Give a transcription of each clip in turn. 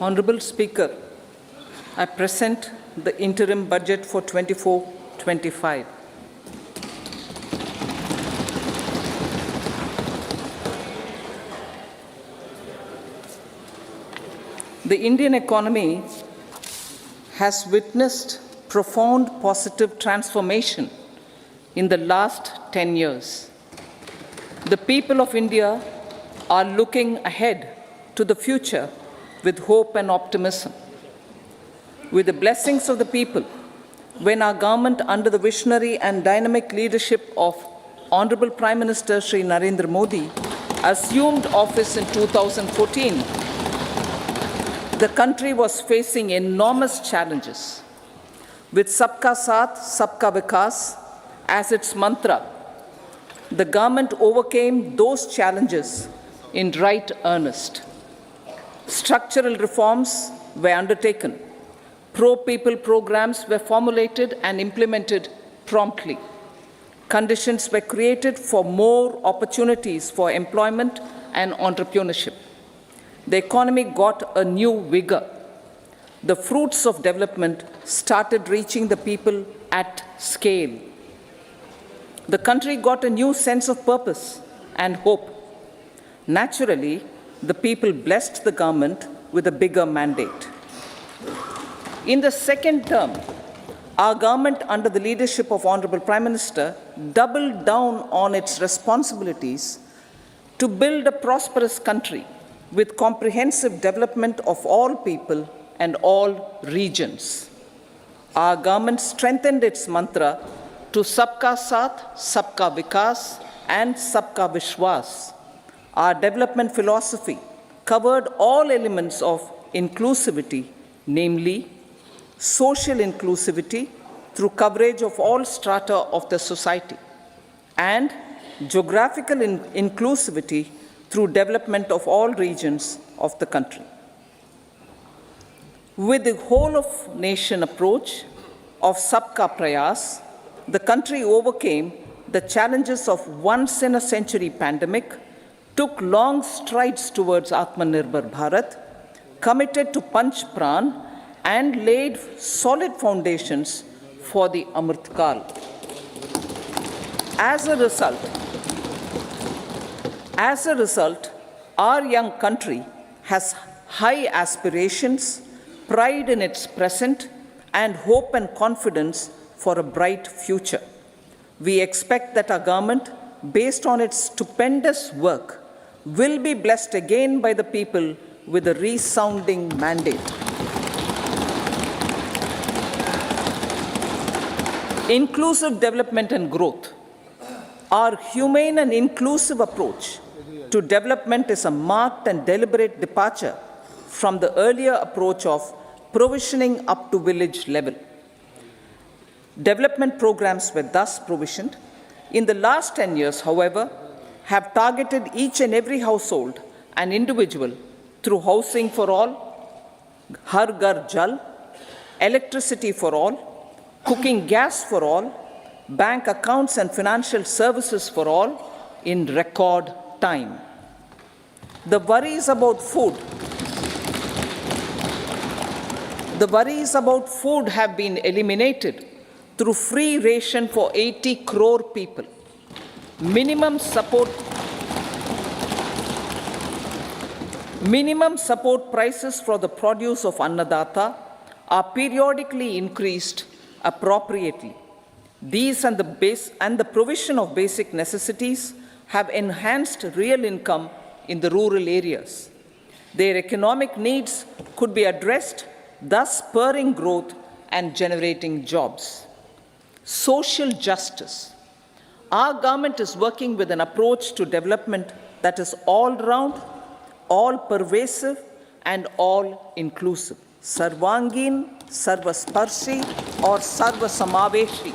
Honorable Speaker, I present the interim budget for 24-25. The Indian economy has witnessed profound positive transformation in the last 10 years. The people of India are looking ahead to the future with hope and optimism. With the blessings of the people, when our government, under the visionary and dynamic leadership of Honorable Prime Minister Shri Narendra Modi, assumed office in 2014, the country was facing enormous challenges. With Sabka Saath, Sabka Vikas as its mantra, the government overcame those challenges in right earnest. Structural reforms were undertaken. Pro-people programs were formulated and implemented promptly. Conditions were created for more opportunities for employment and entrepreneurship. The economy got a new vigor. The fruits of development started reaching the people at scale. The country got a new sense of purpose and hope. Naturally, the people blessed the government with a bigger mandate. In the second term, our government, under the leadership of Honorable Prime Minister, doubled down on its responsibilities to build a prosperous country with comprehensive development of all people and all regions. Our government strengthened its mantra to Sabka Saath, Sabka Vikas, and Sabka Vishwas. Our development philosophy covered all elements of inclusivity, namely social inclusivity through coverage of all strata of the society, and geographical inclusivity through development of all regions of the country. With the whole of nation approach of Sabka Prayas, the country overcame the challenges of once-in-a-century pandemic, took long strides towards Atmanirbhar Bharat, committed to Panch Pran, and laid solid foundations for the Amrit Kal. As a result, our young country has high aspirations, pride in its present, and hope and confidence for a bright future. We expect that our government, based on its stupendous work, will be blessed again by the people with a resounding mandate. Inclusive development and growth. Our humane and inclusive approach to development is a marked and deliberate departure from the earlier approach of provisioning up to village level. Development programs were thus provisioned. In the last 10 years, however, have targeted each and every household and individual through housing for all, Har Ghar Jal, electricity for all, cooking gas for all, bank accounts and financial services for all in record time. The worries about food have been eliminated through free ration for 80 crore people. Minimum support prices for the produce of Annadata are periodically increased appropriately. These and the provision of basic necessities have enhanced real income in the rural areas. Their economic needs could be addressed, thus spurring growth and generating jobs. Social justice. Our government is working with an approach to development that is all-round, all-pervasive, and all-inclusive. Sarvangin, Sarvasparshi, or Sarvasamaveshi.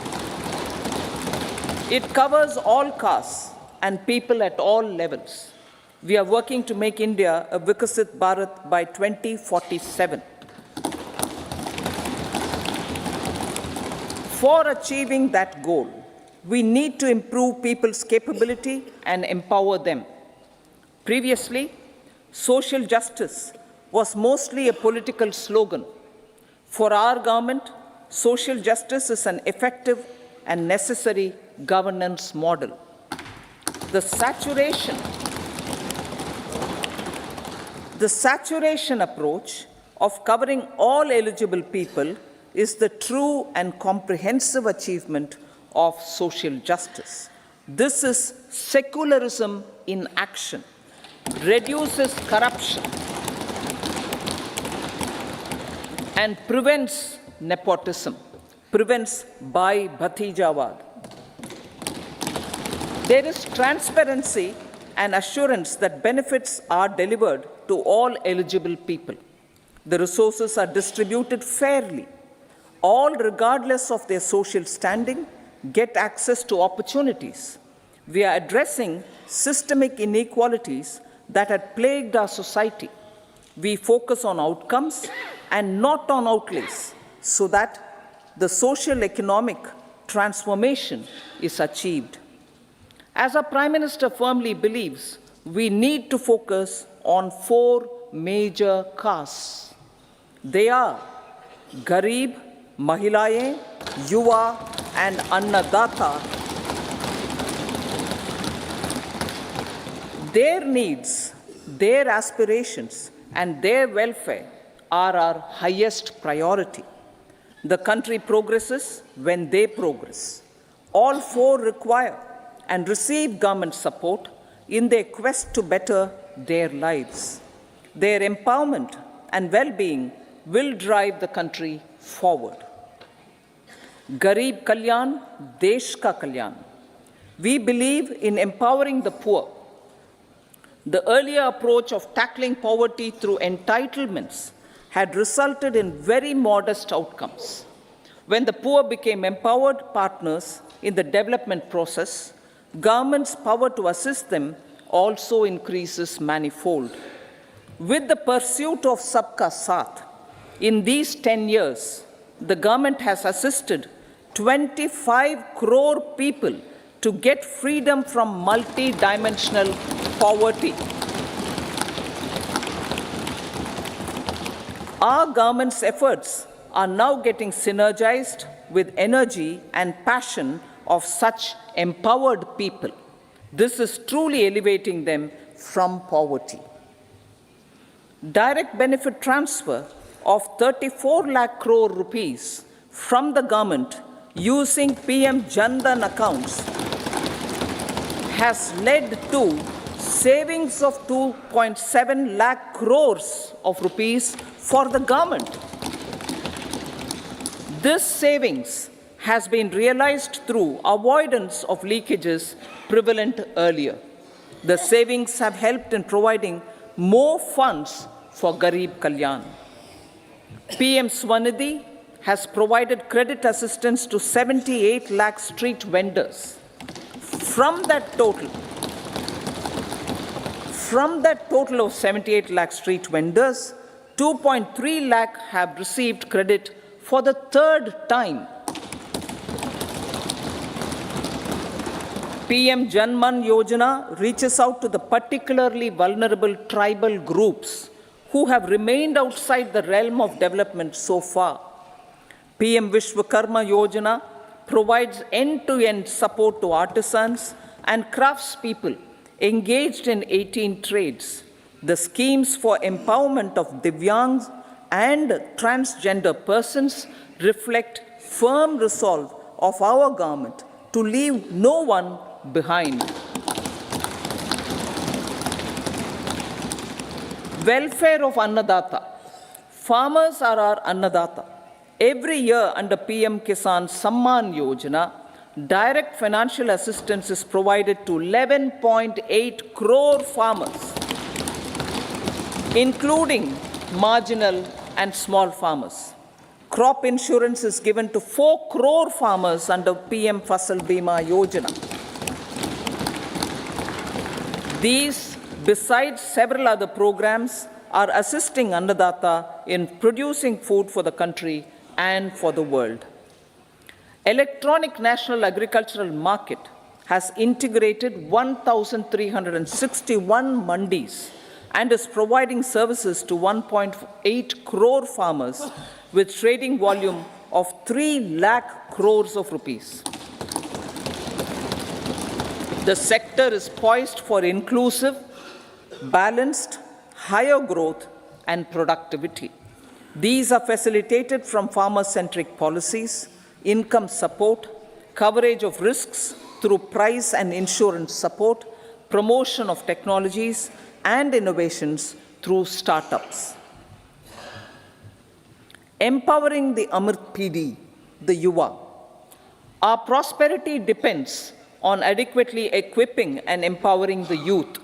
It covers all castes and people at all levels. We are working to make India a Vikasit Bharat by 2047. For achieving that goal, we need to improve people's capability and empower them. Previously, social justice was mostly a political slogan. For our government, social justice is an effective and necessary governance model. The saturation approach of covering all eligible people is the true and comprehensive achievement of social justice. This is secularism in action, reduces corruption, and prevents nepotism, prevents Bhai Bhatijawad. There is transparency and assurance that benefits are delivered to all eligible people. The resources are distributed fairly. All, regardless of their social standing, get access to opportunities. We are addressing systemic inequalities that had plagued our society. We focus on outcomes and not on outlays so that the social economic transformation is achieved. As our Prime Minister firmly believes, we need to focus on 4 major castes. They are Garib, Mahilaye, Yuva, and Annadata. Their needs, their aspirations, and their welfare are our highest priority. The country progresses when they progress. All 4 require and receive government support in their quest to better their lives. Their empowerment and well-being will drive the country forward. Garib Kalyan, Desh Ka Kalyan. We believe in empowering the poor. The earlier approach of tackling poverty through entitlements had resulted in very modest outcomes. When the poor became empowered partners in the development process, government's power to assist them also increases manifold. With the pursuit of Sabka Saath, in these 10 years, the government has assisted 25 crore people to get freedom from multi-dimensional poverty. Our government's efforts are now getting synergized with energy and passion of such empowered people. This is truly elevating them from poverty. Direct benefit transfer of 34 lakh crore rupees from the government using PM Jan Dhan accounts has led to savings of 2.7 lakh crores of rupees for the government. This savings has been realized through avoidance of leakages prevalent earlier. The savings have helped in providing more funds for Garib Kalyan. PM Swanidhi has provided credit assistance to 78 lakh street vendors. From that total of 78 lakh street vendors, 2.3 lakh have received credit for the 3rd time. PM Janman Yojana reaches out to the particularly vulnerable tribal groups who have remained outside the realm of development so far. PM Vishwakarma Yojana provides end-to-end support to artisans and craftspeople engaged in 18 trades. The schemes for empowerment of Divyangs and transgender persons reflect firm resolve of our government to leave no one behind. Welfare of Annadata. Farmers are our Annadata. Every year under PM Kisan Samman Yojana, direct financial assistance is provided to 11.8 crore farmers, including marginal and small farmers. Crop insurance is given to 4 crore farmers under PM Fasal Bima Yojana. These, besides several other programs, are assisting Annadata in producing food for the country and for the world. Electronic National Agricultural Market has integrated 1,361 mandis and is providing services to 1.8 crore farmers with trading volume of 3 lakh crores of rupees. The sector is poised for inclusive, balanced, higher growth and productivity. These are facilitated from farmer-centric policies, income support, coverage of risks through price and insurance support, promotion of technologies and innovations through startups. Empowering the Amrit PD, the Yuva. Our prosperity depends on adequately equipping and empowering the youth.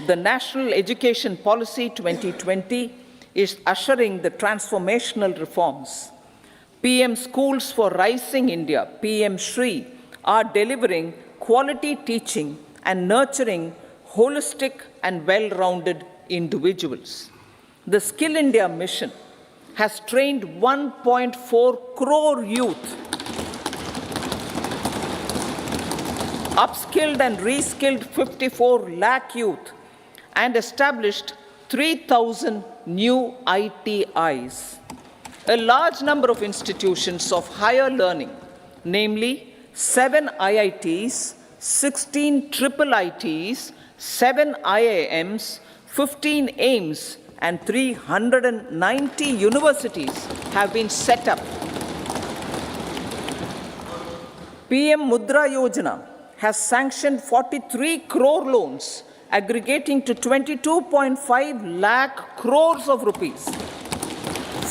The National Education Policy 2020 is ushering the transformational reforms. PM Schools for Rising India, PM Shri, are delivering quality teaching and nurturing holistic and well-rounded individuals. The Skill India mission has trained 1.4 crore youth, upskilled and reskilled 54 lakh youth, and established 3,000 new ITIs. A large number of institutions of higher learning, namely 7 IITs, 16 triple ITs, 7 IIMs, 15 AIMS, and 390 universities have been set up. PM Mudra Yojana has sanctioned 43 crore loans aggregating to 22.5 lakh crores of rupees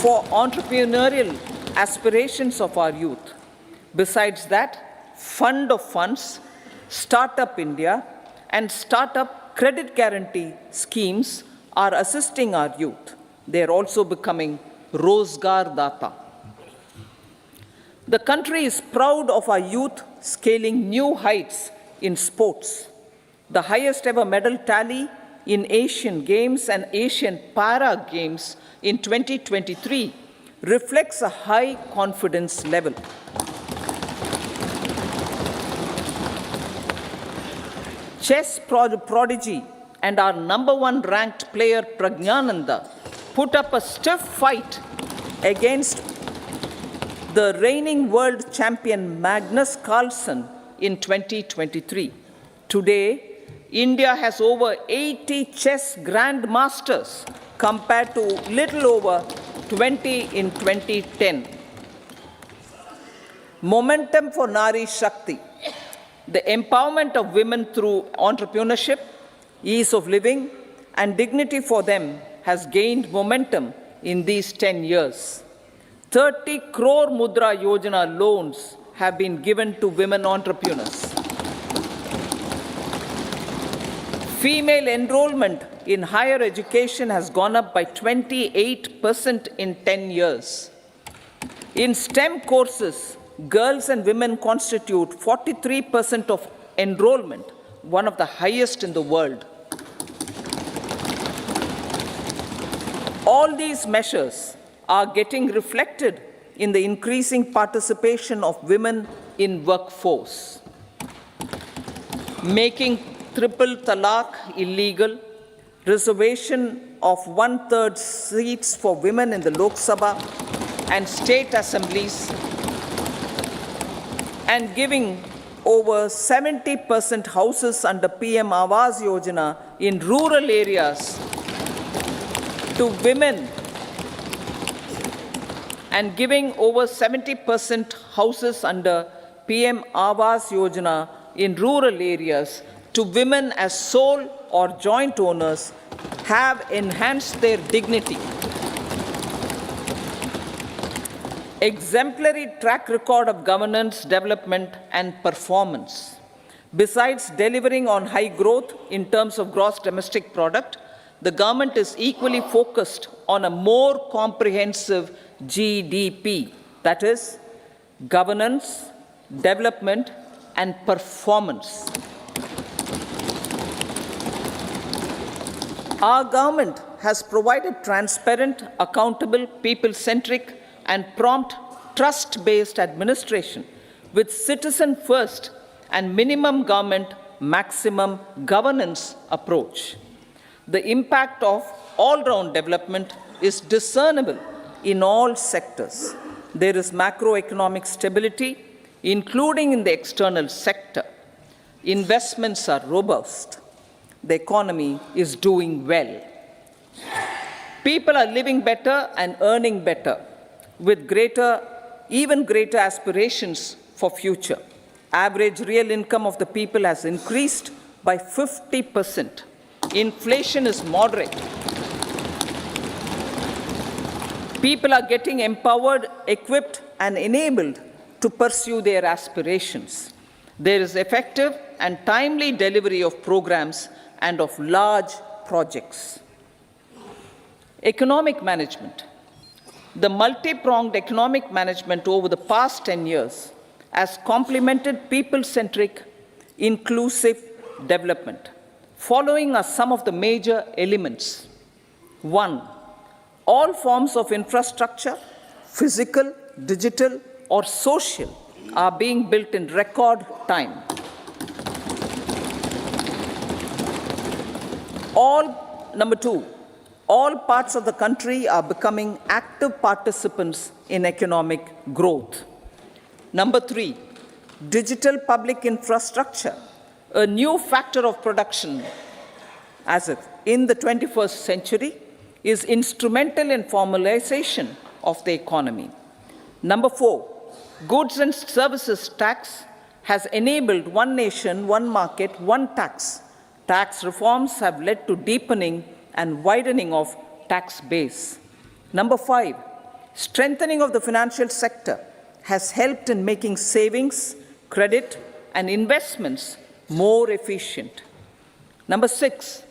for entrepreneurial aspirations of our youth. Besides that, Fund of Funds, Startup India, and Startup Credit Guarantee schemes are assisting our youth. They are also becoming Rozgar Data. The country is proud of our youth scaling new heights in sports. The highest ever medal tally in Asian Games and Asian Para Games in 2023 reflects a high confidence level. Chess prodigy and our #1 ranked player Pragnananda put up a stiff fight against the reigning world champion Magnus Carlsen in 2023. Today, India has over 80 chess grandmasters compared to little over 20 in 2010. Momentum for Nari Shakti. The empowerment of women through entrepreneurship, ease of living, and dignity for them has gained momentum in these 10 years. 30 crore Mudra Yojana loans have been given to women entrepreneurs. Female enrollment in higher education has gone up by 28% in 10 years. In STEM courses, girls and women constitute 43% of enrollment, one of the highest in the world. All these measures are getting reflected in the increasing participation of women in workforce. Making triple talaq illegal, reservation of 1/3 seats for women in the Lok Sabha and state assemblies, and giving over 70% houses under PM Awas Yojana in rural areas to women, and giving over 70% houses under PM Awas Yojana in rural areas to women as sole or joint owners have enhanced their dignity. Exemplary track record of governance, development, and performance. Besides delivering on high growth in terms of gross domestic product, the government is equally focused on a more comprehensive GDP, that is, governance, development, and performance. Our government has provided transparent, accountable, people-centric, and prompt, trust-based administration with citizen first and minimum government, maximum governance approach. The impact of all-round development is discernible in all sectors. There is macroeconomic stability, including in the external sector. Investments are robust. The economy is doing well. People are living better and earning better, with even greater aspirations for future. Average real income of the people has increased by 50%. Inflation is moderate. People are getting empowered, equipped, and enabled to pursue their aspirations. There is effective and timely delivery of programs and of large projects. Economic management. The multi-pronged economic management over the past 10 years has complemented people-centric, inclusive development. Following are some of the major elements. 1. All forms of infrastructure, physical, digital, or social, are being built in record time. Number 2, all parts of the country are becoming active participants in economic growth. Number 3, digital public infrastructure, a new factor of production as if in the 21st century, is instrumental in formalization of the economy. Number 4, goods and services tax has enabled one nation, one market, one tax. Tax reforms have led to deepening and widening of tax base. Number 5, strengthening of the financial sector has helped in making savings, credit, and investments more efficient. Number 6,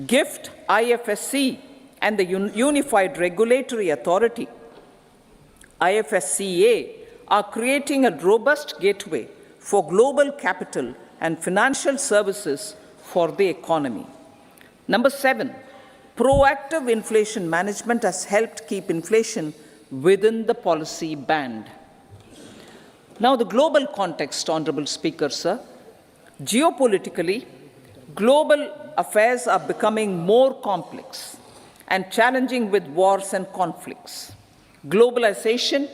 GIFT, IFSC, and the Unified Regulatory Authority, IFSCA, are creating a robust gateway for global capital and financial services for the economy. Number 7, proactive inflation management has helped keep inflation within the policy band. Now, the global context, Honorable Speaker, sir. Geopolitically, global affairs are becoming more complex and challenging with wars and conflicts. Globalization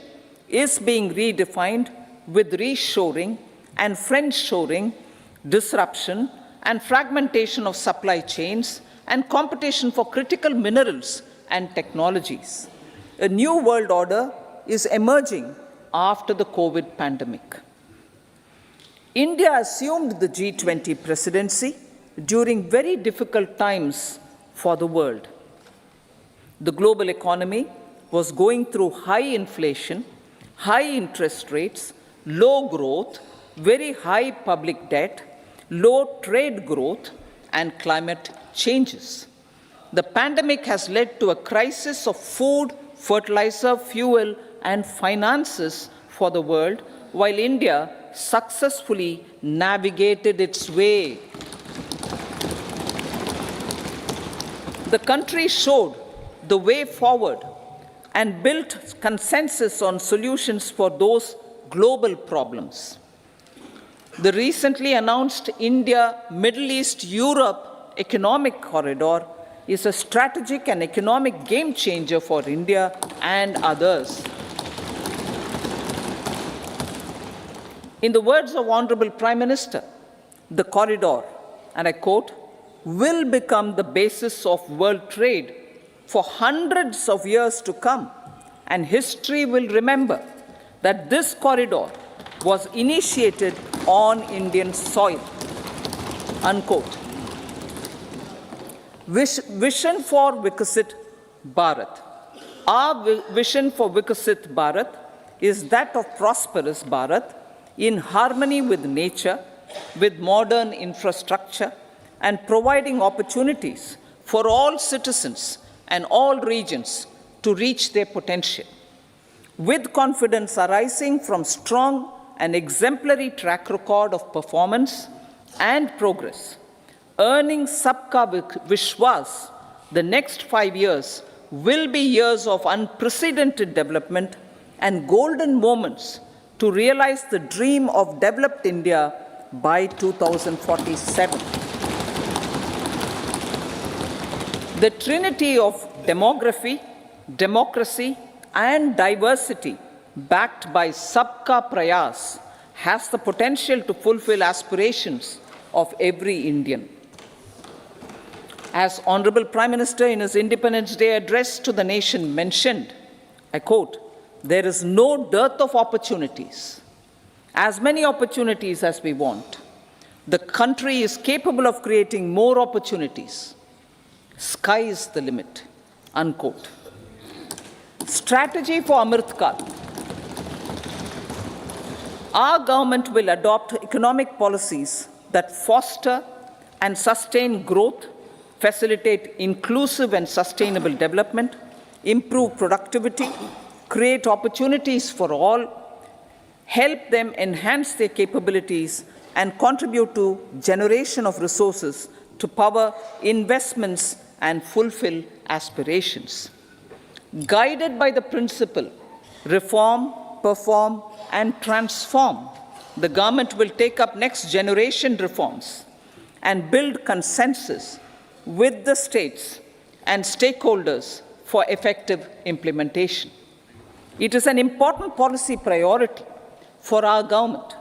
is being redefined with reshoring and friendshoring, disruption and fragmentation of supply chains, and competition for critical minerals and technologies. A new world order is emerging after the COVID pandemic. India assumed the G20 presidency during very difficult times for the world. The global economy was going through high inflation, high interest rates, low growth, very high public debt, low trade growth, and climate changes. The pandemic has led to a crisis of food, fertilizer, fuel, and finances for the world, while India successfully navigated its way. The country showed the way forward and built consensus on solutions for those global problems. The recently announced India-Middle East-Europe economic corridor is a strategic and economic game changer for India and others. In the words of Honorable Prime Minister, the corridor, and I quote, will become the basis of world trade for hundreds of years to come, and history will remember that this corridor was initiated on Indian soil, unquote. Vision for Vikasit Bharat. Our vision for Vikasit Bharat is that of prosperous Bharat in harmony with nature, with modern infrastructure, and providing opportunities for all citizens and all regions to reach their potential. With confidence arising from strong and exemplary track record of performance and progress, earning Sabka Vishwas, the next 5 years will be years of unprecedented development and golden moments to realize the dream of developed India by 2047. The trinity of demography, democracy, and diversity, backed by Sabka Prayas, has the potential to fulfill aspirations of every Indian. As Honorable Prime Minister in his Independence Day address to the nation mentioned, I quote, "There is no dearth of opportunities, as many opportunities as we want. The country is capable of creating more opportunities. Sky is the limit," unquote. Strategy for Amrit Kal. Our government will adopt economic policies that foster and sustain growth, facilitate inclusive and sustainable development, improve productivity, create opportunities for all, help them enhance their capabilities, and contribute to generation of resources to power investments and fulfill aspirations. Guided by the principle, reform, perform, and transform, the government will take up next generation reforms and build consensus with the states and stakeholders for effective implementation. It is an important policy priority for our government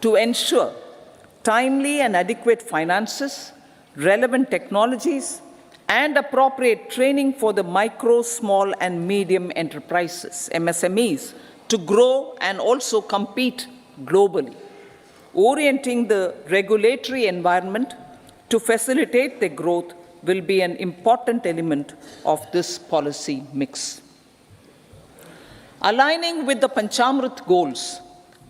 to ensure timely and adequate finances, relevant technologies, and appropriate training for the micro, small, and medium enterprises, MSMEs, to grow and also compete globally. Orienting the regulatory environment to facilitate their growth will be an important element of this policy mix. Aligning with the Panchamrit goals,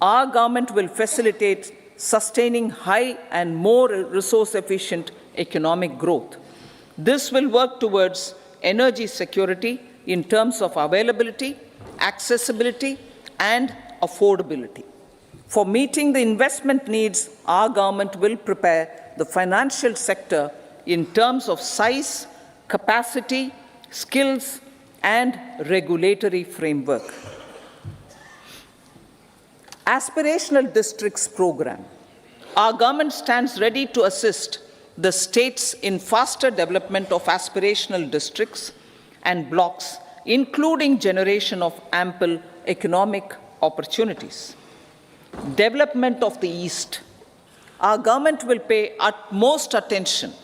our government will facilitate sustaining high and more resource-efficient economic growth. This will work towards energy security in terms of availability, accessibility, and affordability. For meeting the investment needs, our government will prepare the financial sector in terms of size, capacity, skills, and regulatory framework. Aspirational Districts Program. Our government stands ready to assist the states in faster development of aspirational districts and blocks, including generation of ample economic opportunities. Development of the East. Our government will pay utmost attention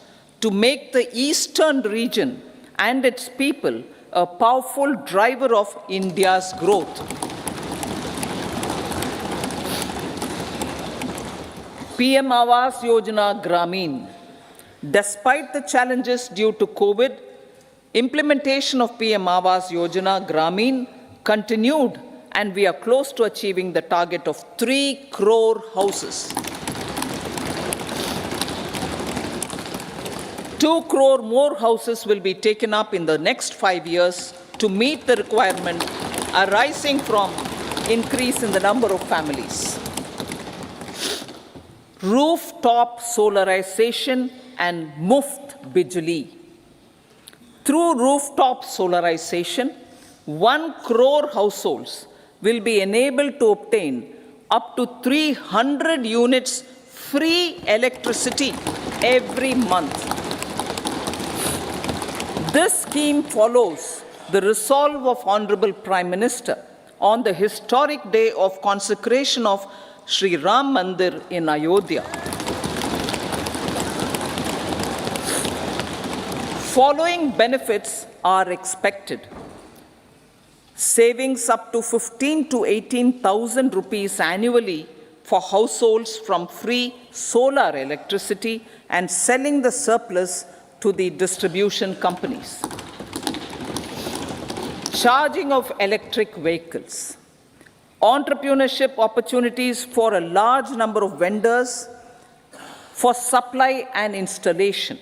to make the eastern region and its people a powerful driver of India's growth. PM Awas Yojana Gramin. Despite the challenges due to COVID, implementation of PM Awas Yojana Gramin continued, and we are close to achieving the target of 3 crore houses. 2 crore more houses will be taken up in the next 5 years to meet the requirement arising from increase in the number of families. Rooftop solarization and Muft Bijli. Through rooftop solarization, 1 crore households will be enabled to obtain up to 300 units free electricity every month. This scheme follows the resolve of Honorable Prime Minister on the historic day of consecration of Sri Ram Mandir in Ayodhya. Following benefits are expected. Savings up to 15 to 18,000 rupees annually for households from free solar electricity and selling the surplus to the distribution companies. Charging of electric vehicles. Entrepreneurship opportunities for a large number of vendors for supply and installation.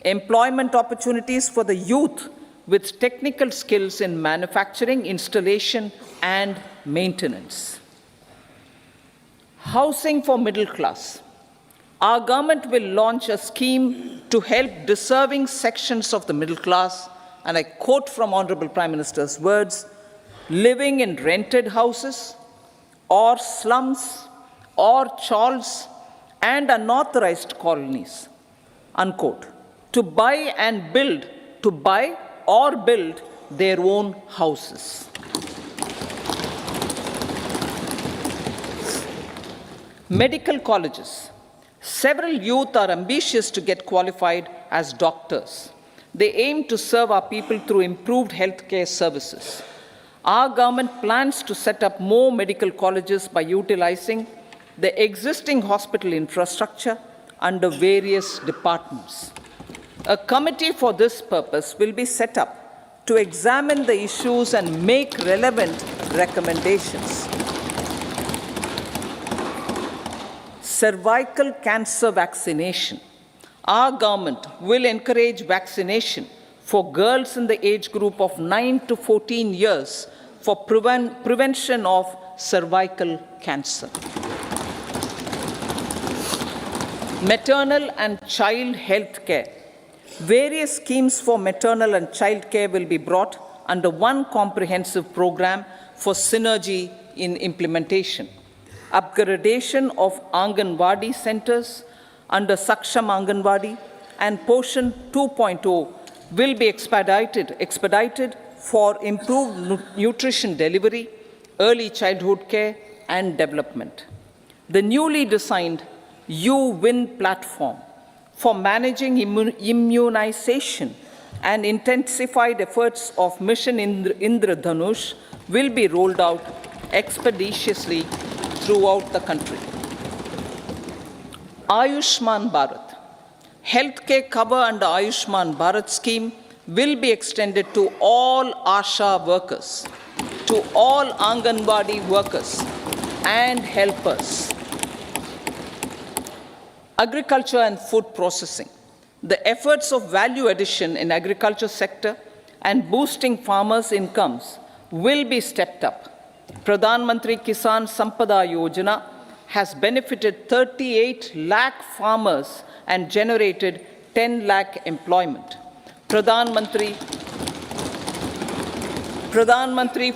Employment opportunities for the youth with technical skills in manufacturing, installation, and maintenance. Housing for middle class. Our government will launch a scheme to help deserving sections of the middle class, and I quote from Honorable Prime Minister's words, living in rented houses or slums or chawls and unauthorized colonies, unquote, to buy and build to buy or build their own houses. Medical colleges. Several youth are ambitious to get qualified as doctors. They aim to serve our people through improved healthcare services. Our government plans to set up more medical colleges by utilizing the existing hospital infrastructure under various departments. A committee for this purpose will be set up to examine the issues and make relevant recommendations. Cervical cancer vaccination. Our government will encourage vaccination for girls in the age group of 9 to 14 years for prevention of cervical cancer. Maternal and child health care. Various schemes for maternal and child care will be brought under one comprehensive program for synergy in implementation. Upgradation of Anganwadi centers under Saksham Anganwadi and Poshan 2.0 will be expedited for improved nutrition delivery, early childhood care, and development. The newly designed U-Win platform for managing immunization and intensified efforts of Mission Indradhanush will be rolled out expeditiously throughout the country. Ayushman Bharat. Healthcare cover under Ayushman Bharat scheme will be extended to all ASHA workers, to all Anganwadi workers and helpers. Agriculture and food processing. The efforts of value addition in agriculture sector and boosting farmers' incomes will be stepped up. Pradhan Mantri Kisan Sampada Yojana has benefited 38 lakh farmers and generated 10 lakh employment. Pradhan Mantri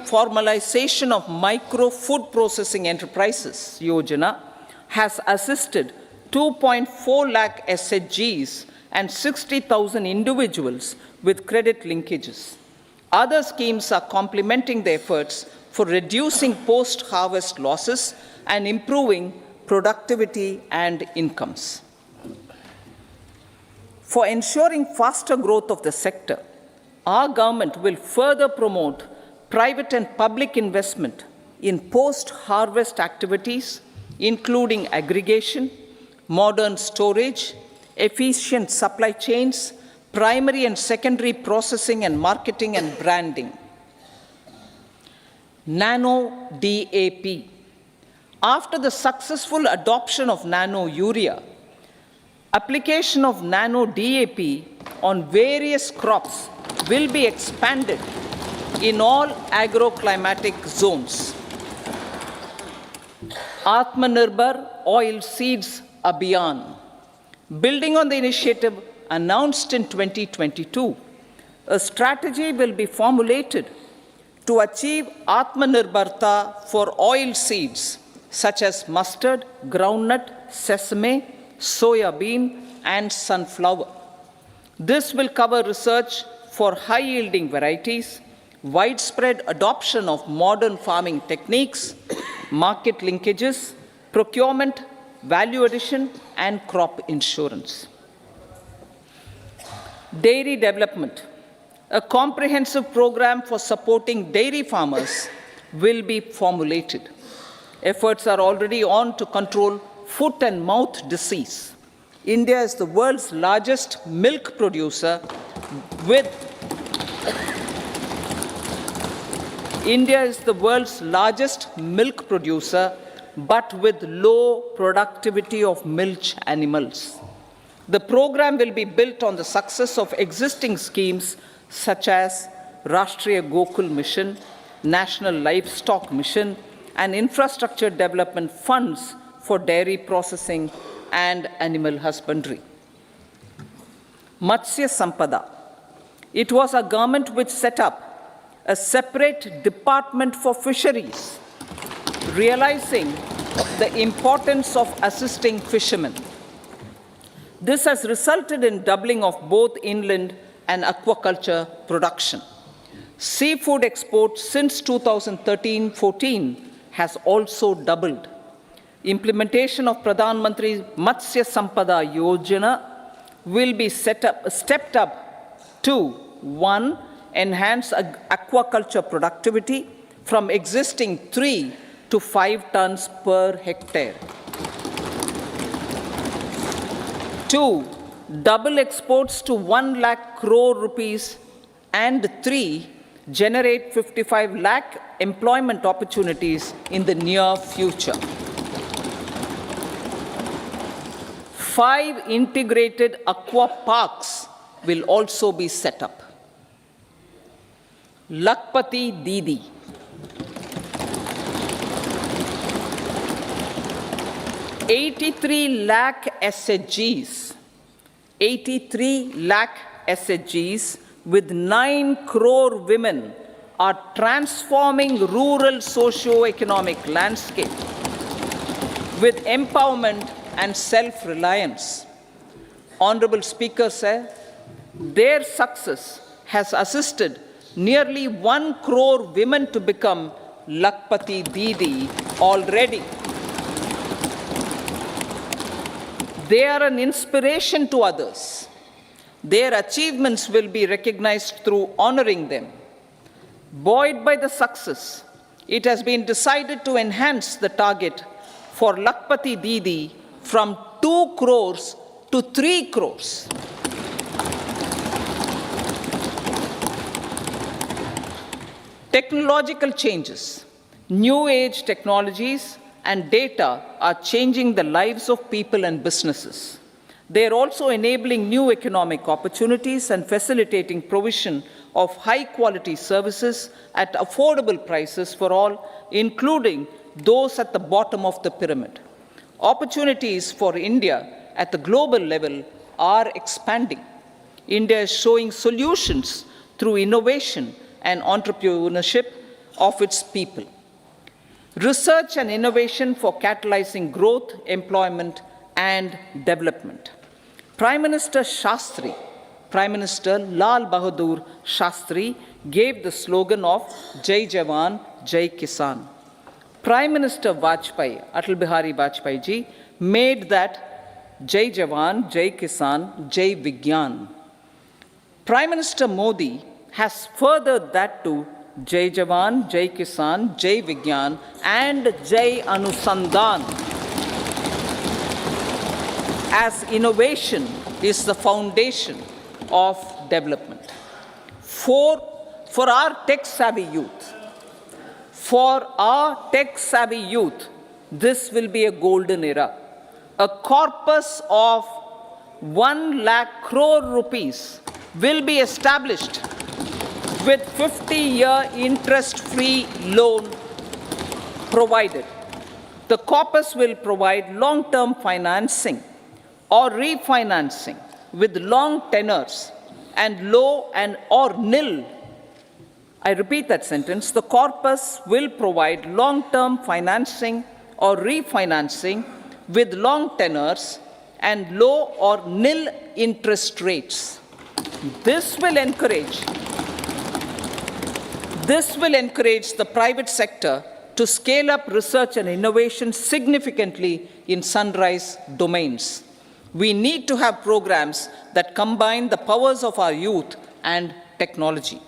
Formalization of Micro Food Processing Enterprises Yojana has assisted 2.4 lakh SHGs and 60,000 individuals with credit linkages. Other schemes are complementing the efforts for reducing post-harvest losses and improving productivity and incomes. For ensuring faster growth of the sector, our government will further promote private and public investment in post-harvest activities, including aggregation, modern storage, efficient supply chains, primary and secondary processing and marketing and branding. Nano DAP. After the successful adoption of nano urea, application of nano DAP on various crops will be expanded in all agroclimatic zones. Atmanirbhar Oil Seeds Abhiyan. Building on the initiative announced in 2022, a strategy will be formulated to achieve Atmanirbharta for oil seeds such as mustard, groundnut, sesame, soya bean, and sunflower. This will cover research for high-yielding varieties, widespread adoption of modern farming techniques, market linkages, procurement, value addition, and crop insurance. Dairy development. A comprehensive program for supporting dairy farmers will be formulated. Efforts are already on to control foot and mouth disease. India is the world's largest milk producer with but with low productivity of milch animals. The program will be built on the success of existing schemes such as Rashtriya Gokul Mission, National Livestock Mission, and infrastructure development funds for dairy processing and animal husbandry. Matsya Sampada. It was our government which set up a separate department for fisheries, realizing the importance of assisting fishermen. This has resulted in doubling of both inland and aquaculture production. Seafood exports since 2013-14 has also doubled. Implementation of Pradhan Mantri Matsya Sampada Yojana will be stepped up to 1. Enhance aquaculture productivity from existing 3 to 5 tons per hectare. 2. Double exports to 1 lakh crore rupees, and 3. Generate 55 lakh employment opportunities in the near future. 5 integrated aqua parks will also be set up. Lakpati Didi. $83 lakh SHGs. 83 lakh SHGs with 9 crore women are transforming rural socio-economic landscape with empowerment and self-reliance. Honorable Speaker said, their success has assisted nearly 1 crore women to become Lakpati Didi already. They are an inspiration to others. Their achievements will be recognized through honoring them. Buoyed by the success, it has been decided to enhance the target for Lakpati Didi from 2 crores to 3 crores. Technological changes, new age technologies, and data are changing the lives of people and businesses. They are also enabling new economic opportunities and facilitating provision of high-quality services at affordable prices for all, including those at the bottom of the pyramid. Opportunities for India at the global level are expanding. India is showing solutions through innovation and entrepreneurship of its people. Research and innovation for catalyzing growth, employment, and development. Prime Minister Lal Bahadur Shastri gave the slogan of Jai Jawan, Jai Kisan. Prime Minister Atal Bihari Vajpayee ji, made that Jai Jawan, Jai Kisan, Jai Vigyan. Prime Minister Modi has furthered that to Jai Jawan, Jai Kisan, Jai Vigyan, and Jai Anusandhan, as innovation is the foundation of development. For our tech-savvy youth, this will be a golden era. A corpus of 1 lakh crore rupees will be established with 50-year interest-free loan provided. The corpus will provide long-term financing or refinancing with long tenors and low and or nil. I repeat that sentence. The corpus will provide long-term financing or refinancing with long tenors and low or nil interest rates. This will encourage the private sector to scale up research and innovation significantly in sunrise domains. We need to have programs that combine the powers of our youth and technology.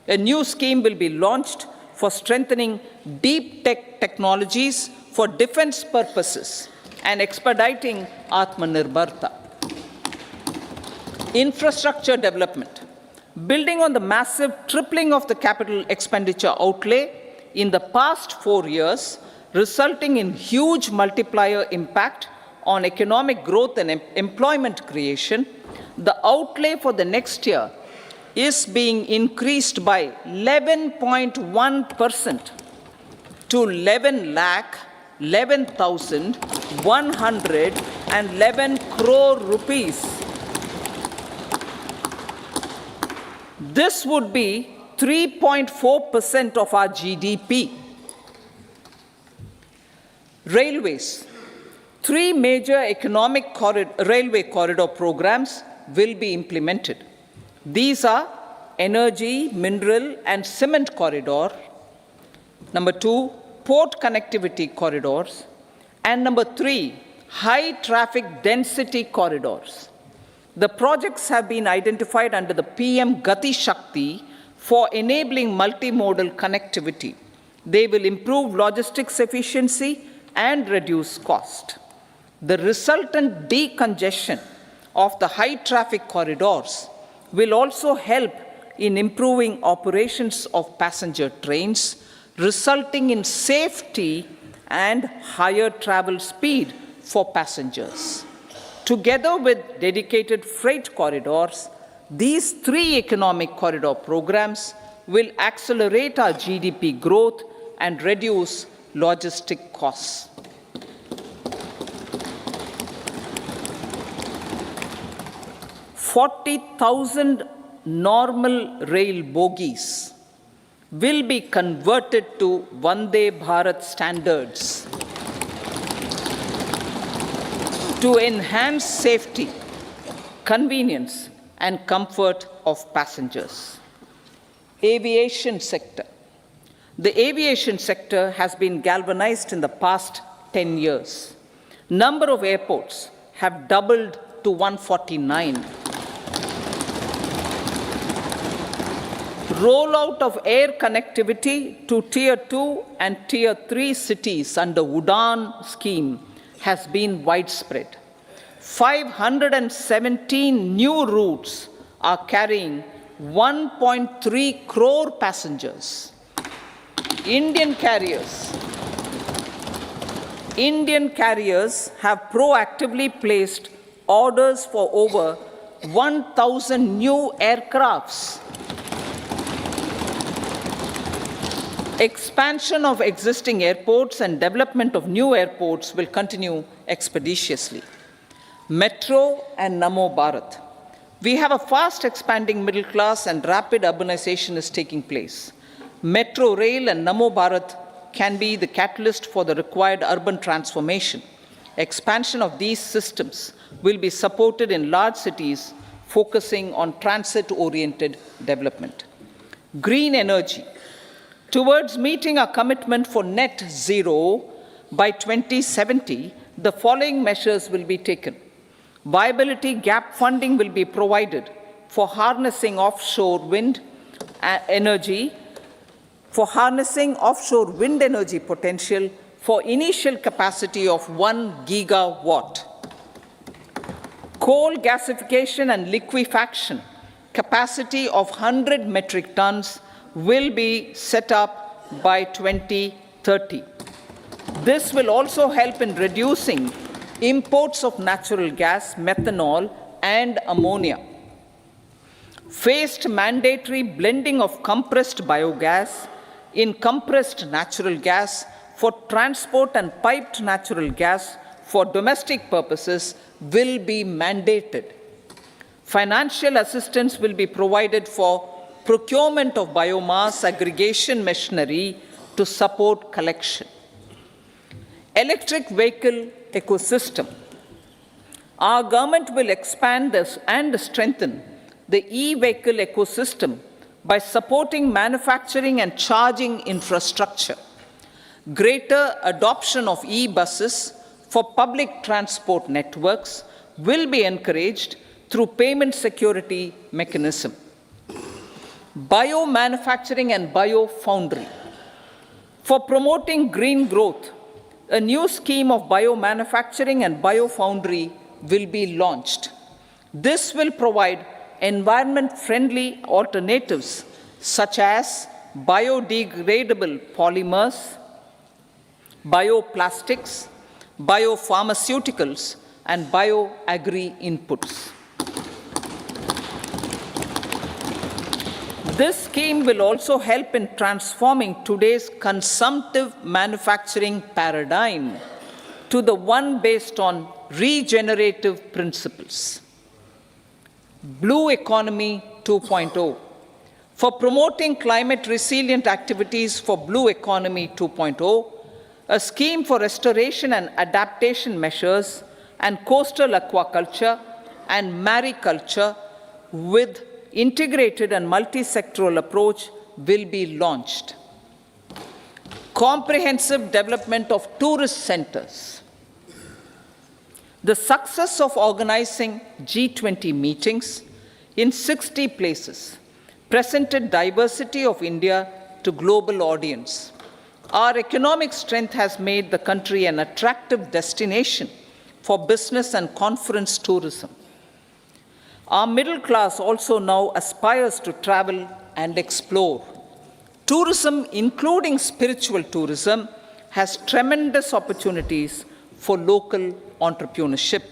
A new scheme will be launched for strengthening deep tech technologies for defense purposes and expediting Atmanirbharta. Infrastructure development. Building on the massive tripling of the capital expenditure outlay in the past 4 years, resulting in huge multiplier impact on economic growth and employment creation, the outlay for the next year is being increased by 11.1% to 11,111 crore rupees. This would be 3.4% of our GDP. Railways. 3 major economic railway corridor programs will be implemented. These are energy, mineral, and cement corridor. Number 2, port connectivity corridors. And number 3, high traffic density corridors. The projects have been identified under the PM Gati Shakti for enabling multimodal connectivity. They will improve logistics efficiency and reduce cost. The resultant decongestion of the high traffic corridors will also help in improving operations of passenger trains, resulting in safety and higher travel speed for passengers. Together with dedicated freight corridors, these 3 economic corridor programs will accelerate our GDP growth and reduce logistic costs. "40,000 normal rail bogies will be converted to Vande Bharat standards to enhance safety, convenience, and comfort of passengers." Aviation sector. The aviation sector has been galvanized in the past 10 years. Number of airports have doubled to 149. Rollout of air connectivity to Tier 2 and Tier 3 cities under UDAN scheme has been widespread. 517 new routes are carrying 1.3 crore passengers. Indian carriers have proactively placed orders for over 1,000 new aircrafts. Expansion of existing airports and development of new airports will continue expeditiously. Metro and Namo Bharat. We have a fast expanding middle class and rapid urbanization is taking place. Metro rail and Namo Bharat can be the catalyst for the required urban transformation. Expansion of these systems will be supported in large cities, focusing on transit-oriented development. Green energy. Towards meeting our commitment for net zero by 2070, the following measures will be taken. Viability gap funding will be provided for harnessing offshore wind energy potential for initial capacity of 1 gigawatt. Coal gasification and liquefaction capacity of 100 metric tons will be set up by 2030. This will also help in reducing imports of natural gas, methanol, and ammonia. Phased mandatory blending of compressed biogas in compressed natural gas for transport and piped natural gas for domestic purposes will be mandated. Financial assistance will be provided for procurement of biomass aggregation machinery to support collection. Electric vehicle ecosystem. Our government will expand this and strengthen the e-vehicle ecosystem by supporting manufacturing and charging infrastructure. Greater adoption of e-buses for public transport networks will be encouraged through payment security mechanism. Biomanufacturing and biofoundry. For promoting green growth, a new scheme of biomanufacturing and biofoundry will be launched. This will provide environment-friendly alternatives such as biodegradable polymers, bioplastics, biopharmaceuticals, and bioagri-inputs. This scheme will also help in transforming today's consumptive manufacturing paradigm to the one based on regenerative principles. Blue Economy 2.0. For promoting climate resilient activities for Blue Economy 2.0, a scheme for restoration and adaptation measures and coastal aquaculture and mariculture with integrated and multi-sectoral approach will be launched. Comprehensive development of tourist centers. The success of organizing G20 meetings in 60 places presented diversity of India to global audience. Our economic strength has made the country an attractive destination for business and conference tourism. Our middle class also now aspires to travel and explore. Tourism, including spiritual tourism, has tremendous opportunities for local entrepreneurship.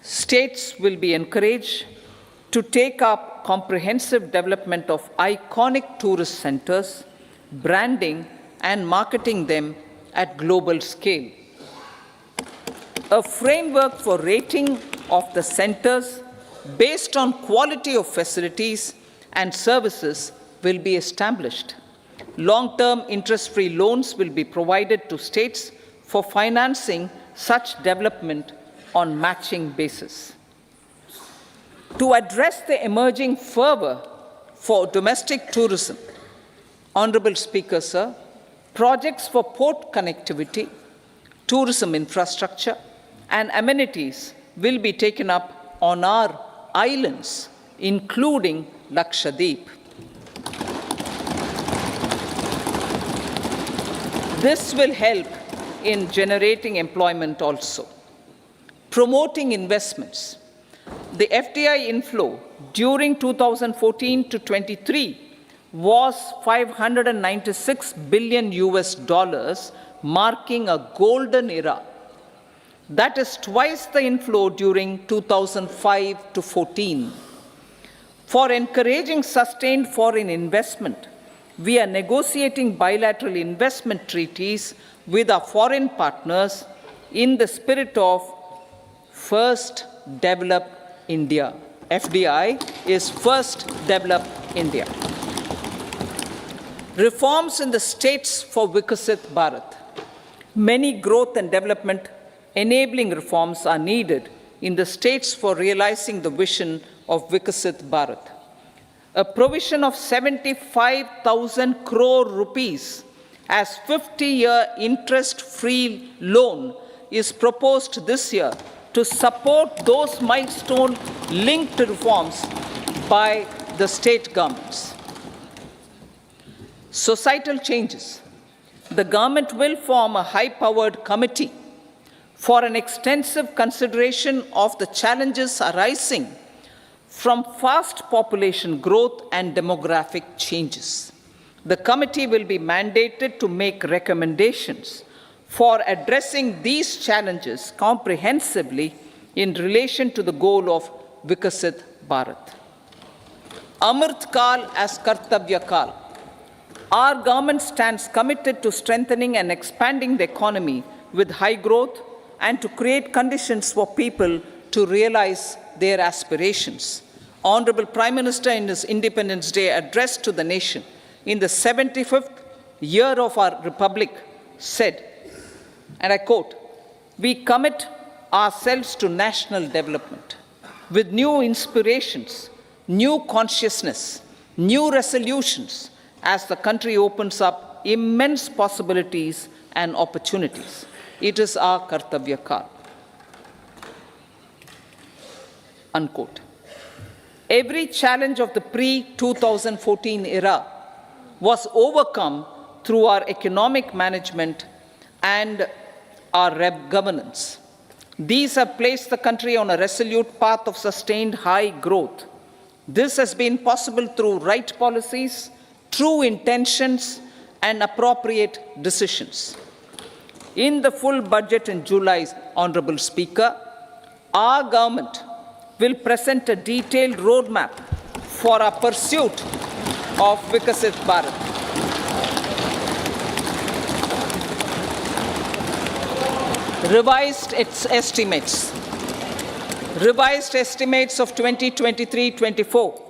States will be encouraged to take up comprehensive development of iconic tourist centers, branding and marketing them at global scale. A framework for rating of the centers based on quality of facilities and services will be established. Long-term interest-free loans will be provided to states for financing such development on matching basis. To address the emerging fervor for domestic tourism, Honorable Speaker, sir, projects for port connectivity, tourism infrastructure, and amenities will be taken up on our islands, including Lakshadweep. This will help in generating employment also. Promoting investments. The FDI inflow during 2014 to 23 was $596 billion US, marking a golden era. That is twice the inflow during 2005 to 14. For encouraging sustained foreign investment, we are negotiating bilateral investment treaties with our foreign partners in the spirit of First Develop India. FDI is First Develop India. Reforms in the states for Vikasit Bharat. Many growth and development enabling reforms are needed in the states for realizing the vision of Vikasit Bharat. A provision of 75,000 crore rupees as 50-year interest-free loan is proposed this year to support those milestone-linked reforms by the state governments. Societal changes. The government will form a high-powered committee for an extensive consideration of the challenges arising from fast population growth and demographic changes. The committee will be mandated to make recommendations for addressing these challenges comprehensively in relation to the goal of Vikasit Bharat. Amrit Kal as Kartavya Kal. Our government stands committed to strengthening and expanding the economy with high growth and to create conditions for people to realize their aspirations. Honorable Prime Minister, in his Independence Day address to the nation in the 75th year of our Republic, said, and I quote, "We commit ourselves to national development with new inspirations, new consciousness, new resolutions as the country opens up immense possibilities and opportunities. It is our Kartavya Kal." Unquote. Every challenge of the pre-2014 era was overcome through our economic management and our governance. These have placed the country on a resolute path of sustained high growth. This has been possible through right policies, true intentions, and appropriate decisions. In the full budget in July, Honorable Speaker, our government will present a detailed roadmap for our pursuit of Vikasit Bharat. Revised estimates. Revised estimates of 2023-24.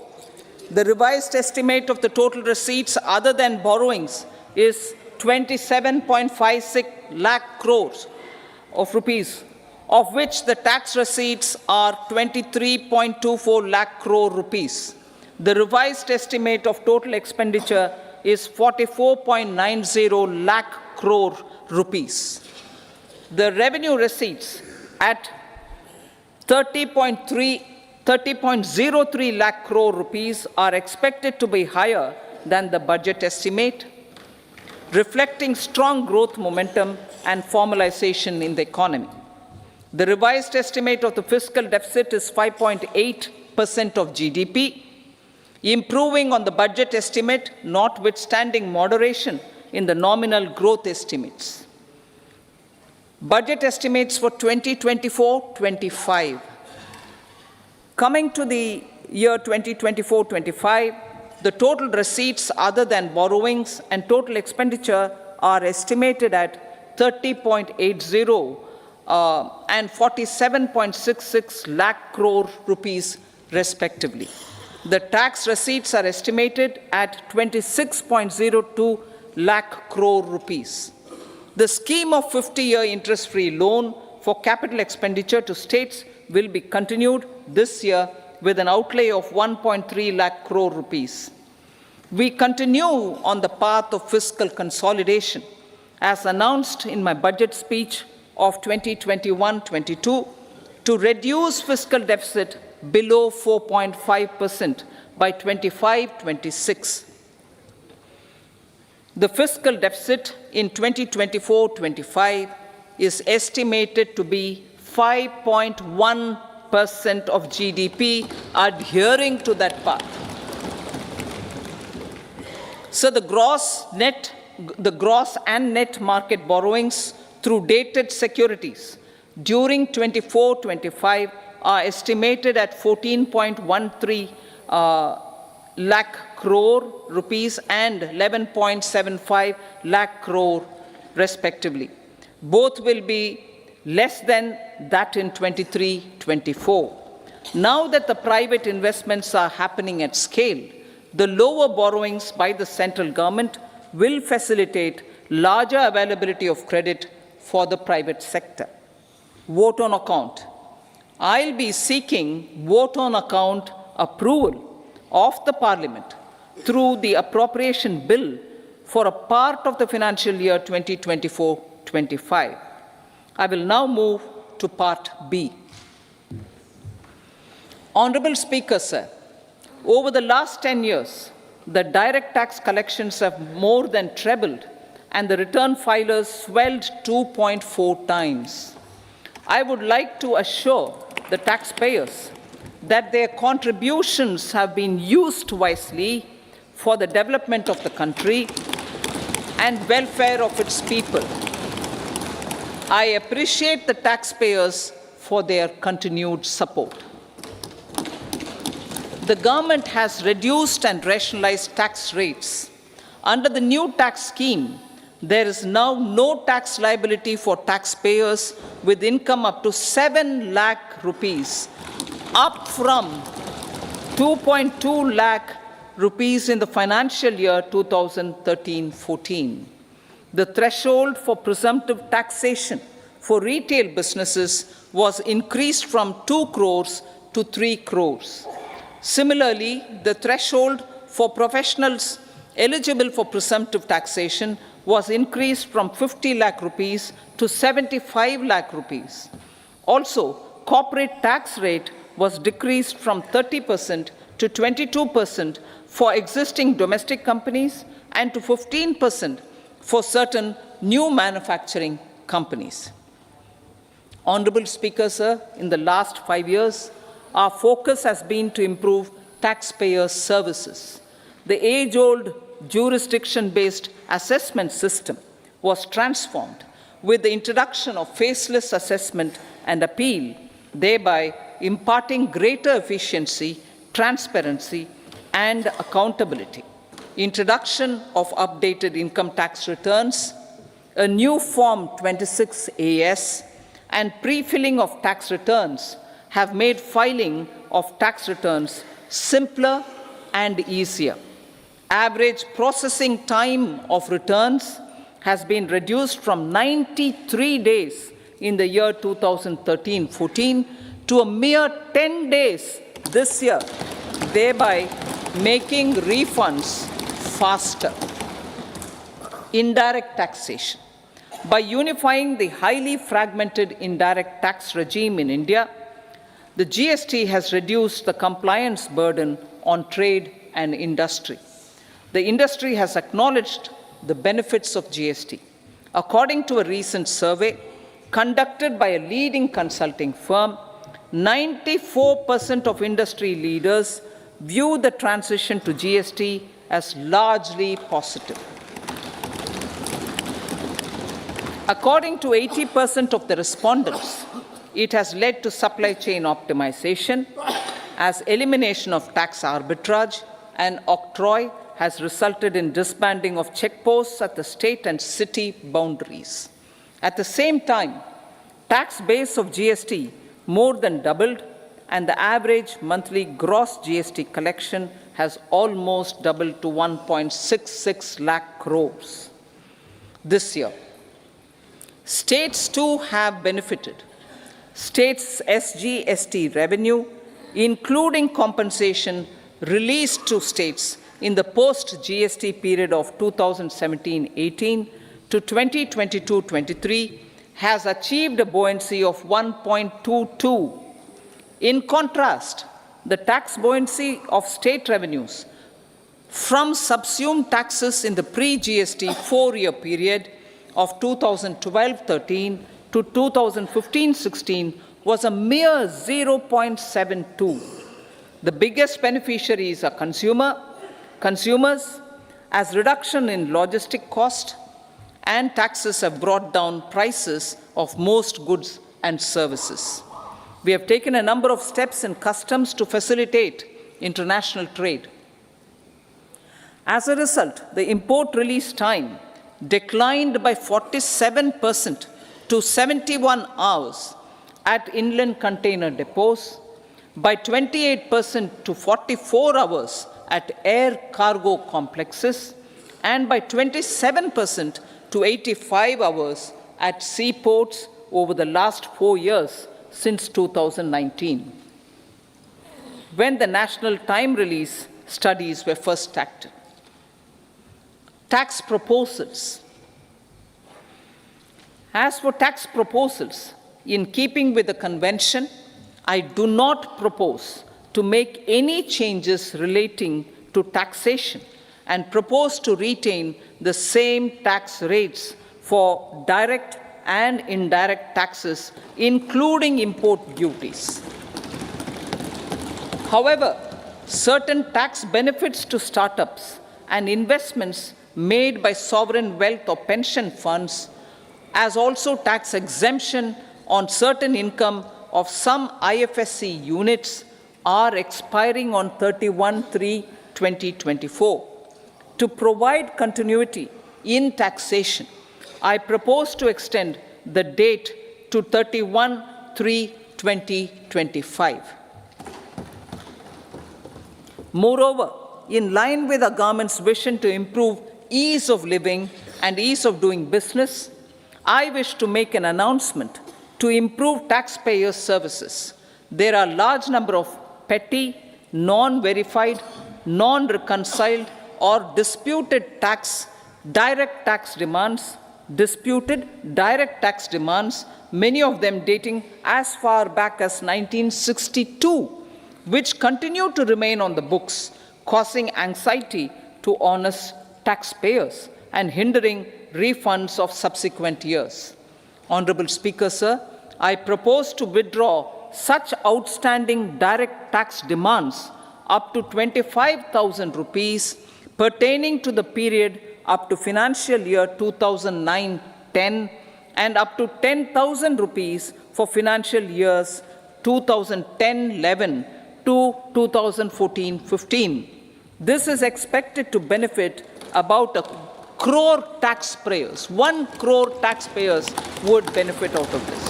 The revised estimate of the total receipts other than borrowings is 27.56 lakh crores of rupees of which the tax receipts are 23.24 lakh crore rupees. The revised estimate of total expenditure is 44.90 lakh crore rupees. The revenue receipts at 30.03 lakh crore rupees are expected to be higher than the budget estimate, reflecting strong growth momentum and formalization in the economy. The revised estimate of the fiscal deficit is 5.8% of GDP, improving on the budget estimate, notwithstanding moderation in the nominal growth estimates. Budget estimates for 2024-25. Coming to the year 2024-25, the total receipts other than borrowings and total expenditure are estimated at 30.80 and 47.66 lakh crore rupees respectively. The tax receipts are estimated at 26.02 lakh crore rupees. The scheme of 50-year interest-free loan for capital expenditure to states will be continued this year with an outlay of 1.3 lakh crore rupees. We continue on the path of fiscal consolidation, as announced in my budget speech of 2021-22, to reduce fiscal deficit below 4.5% by 25-26. The fiscal deficit in 2024-25 is estimated to be 5.1% of GDP, adhering to that path. So the gross and net market borrowings through dated securities during 24-25 are estimated at 14.13 lakh crore rupees and 11.75 lakh crore respectively. Both will be less than that in 23-24. Now that the private investments are happening at scale, the lower borrowings by the central government will facilitate larger availability of credit for the private sector. Vote on account. I'll be seeking vote on account approval of the Parliament through the appropriation bill for a part of the financial year 2024-25. I will now move to Part B. Honorable Speaker, sir, over the last 10 years, the direct tax collections have more than trebled and the return filers swelled 2.4 times. I would like to assure the taxpayers that their contributions have been used wisely for the development of the country and welfare of its people. I appreciate the taxpayers for their continued support. The government has reduced and rationalized tax rates. Under the new tax scheme, there is now no tax liability for taxpayers with income up to 7 lakh rupees, up from 2.2 lakh rupees in the financial year 2013-14. The threshold for presumptive taxation for retail businesses was increased from 2 crores to 3 crores. Similarly, the threshold for professionals eligible for presumptive taxation was increased from 50 lakh rupees to 75 lakh rupees. Also, corporate tax rate was decreased from 30% to 22% for existing domestic companies and to 15% for certain new manufacturing companies. Honorable Speaker, sir, in the last 5 years, our focus has been to improve taxpayer services. The age-old jurisdiction-based assessment system was transformed with the introduction of faceless assessment and appeal, thereby imparting greater efficiency, transparency, and accountability. Introduction of updated income tax returns, a new Form 26AS, and pre-filling of tax returns have made filing of tax returns simpler and easier. Average processing time of returns has been reduced from 93 days in the year 2013-14 to a mere 10 days this year, thereby making refunds faster. Indirect taxation. By unifying the highly fragmented indirect tax regime in India, the GST has reduced the compliance burden on trade and industry. The industry has acknowledged the benefits of GST. According to a recent survey conducted by a leading consulting firm, 94% of industry leaders view the transition to GST as largely positive. According to 80% of the respondents, it has led to supply chain optimization, as elimination of tax arbitrage and octroi has resulted in disbanding of checkposts at the state and city boundaries. At the same time, tax base of GST more than doubled, and the average monthly gross GST collection has almost doubled to 1.66 lakh crores this year. States too have benefited. States' SGST revenue, including compensation released to states in the post-GST period of 2017-18 to 2022-23, has achieved a buoyancy of 1.22. In contrast, the tax buoyancy of state revenues from subsumed taxes in the pre-GST four-year period of 2012-13 to 2015-16 was a mere 0.72. The biggest beneficiaries are consumers, as reduction in logistic cost and taxes have brought down prices of most goods and services. We have taken a number of steps in customs to facilitate international trade. As a result, the import release time declined by 47% to 71 hours at inland container depots, by 28% to 44 hours at air cargo complexes, and by 27% to 85 hours at seaports over the last 4 years since 2019, when the national time release studies were first started. Tax proposals. As for tax proposals, in keeping with the convention, I do not propose to make any changes relating to taxation and propose to retain the same tax rates for direct and indirect taxes, including import duties. However, certain tax benefits to startups and investments made by sovereign wealth or pension funds, as also tax exemption on certain income of some IFSC units, are expiring on 31/3/2024. To provide continuity in taxation, I propose to extend the date to 31/3/2025. Moreover, in line with our government's vision to improve ease of living and ease of doing business, I wish to make an announcement to improve taxpayers' services. There are a large number of petty, non-verified, non-reconciled, or disputed direct tax demands, many of them dating as far back as 1962, which continue to remain on the books, causing anxiety to honest taxpayers and hindering refunds of subsequent years. Honorable Speaker, sir, I propose to withdraw such outstanding direct tax demands up to 25,000 rupees pertaining to the period up to financial year 2009-10 and up to 10,000 rupees for financial years 2010-11 to 2014-15. This is expected to benefit about 1 crore taxpayers. 1 crore taxpayers would benefit out of this.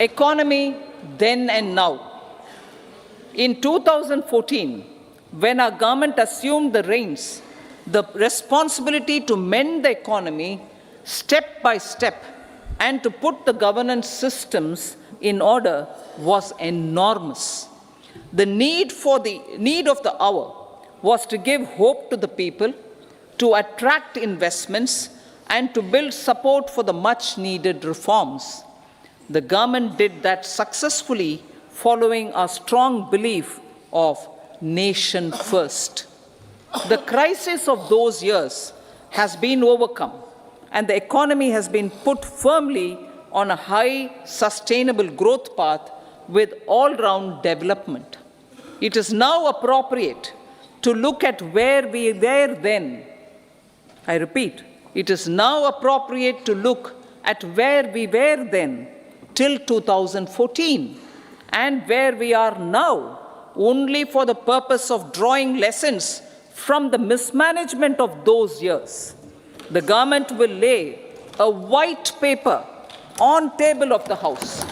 Economy then and now. In 2014, when our government assumed the reins, the responsibility to mend the economy step by step, and to put the governance systems in order was enormous. The need of the hour was to give hope to the people, to attract investments, and to build support for the much-needed reforms. The government did that successfully, following a strong belief of nation first. The crisis of those years has been overcome, and the economy has been put firmly on a high, sustainable growth path with all-round development. It is now appropriate to look at where we were then. I repeat, it is now appropriate to look at where we were then till 2014 and where we are now, only for the purpose of drawing lessons from the mismanagement of those years. The government will lay a white paper on table of the House.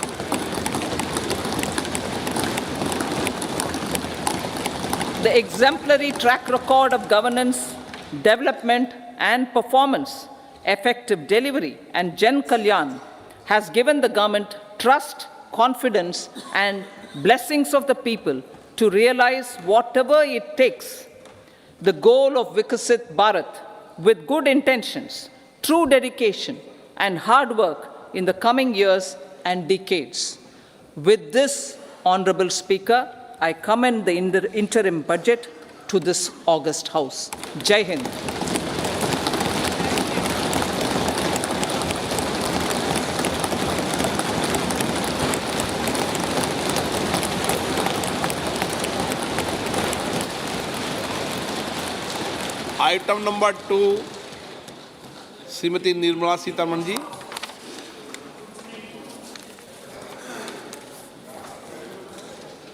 The exemplary track record of governance, development, and performance, effective delivery, and Jan Kalyan has given the government trust, confidence, and blessings of the people to realize whatever it takes, the goal of Vikasit Bharat, with good intentions, true dedication, and hard work in the coming years and decades. With this, Honorable Speaker, I commend the interim budget to this august House. Jai Hind. Item number 2 Shrimati Nirmala Sitharaman ji.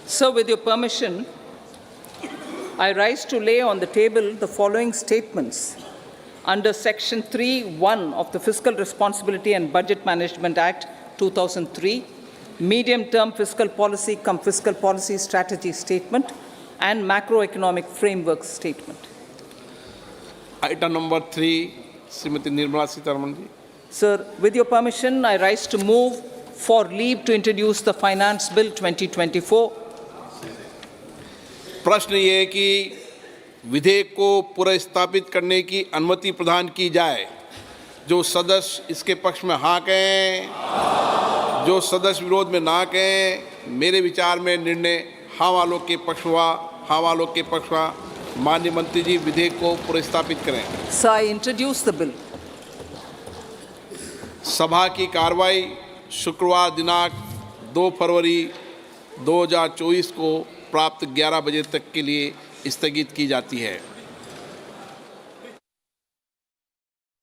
So, with your permission, I rise to lay on the table the following statements under Section 3(1) of the Fiscal Responsibility and Budget Management Act 2003, Medium-Term Fiscal Policy cum Fiscal Policy Strategy Statement, and Macroeconomic Framework Statement. Item number 3, Srimati Nirmala Sitharaman ji. Sir, with your permission, I rise to move for leave to introduce the Finance Bill 2024. प्रश्न ये है कि विधेयक को पुनर्स्थापित करने की अनुमति प्रदान की जाए। जो सदस्य इसके पक्ष में हाँ कहें, जो सदस्य विरोध में ना कहें। मेरे विचार में निर्णय हाँ वालों के पक्ष हुआ। हाँ वालों के पक्ष हुआ। माननीय मंत्री जी विधेयक को पुनर्स्थापित करें। Sir, I introduce the bill. सभा की कार्रवाई शुक्रवार दिनांक 2 फरवरी 2024 को प्राप्त 11 बजे तक के लिए स्थगित की जाती है।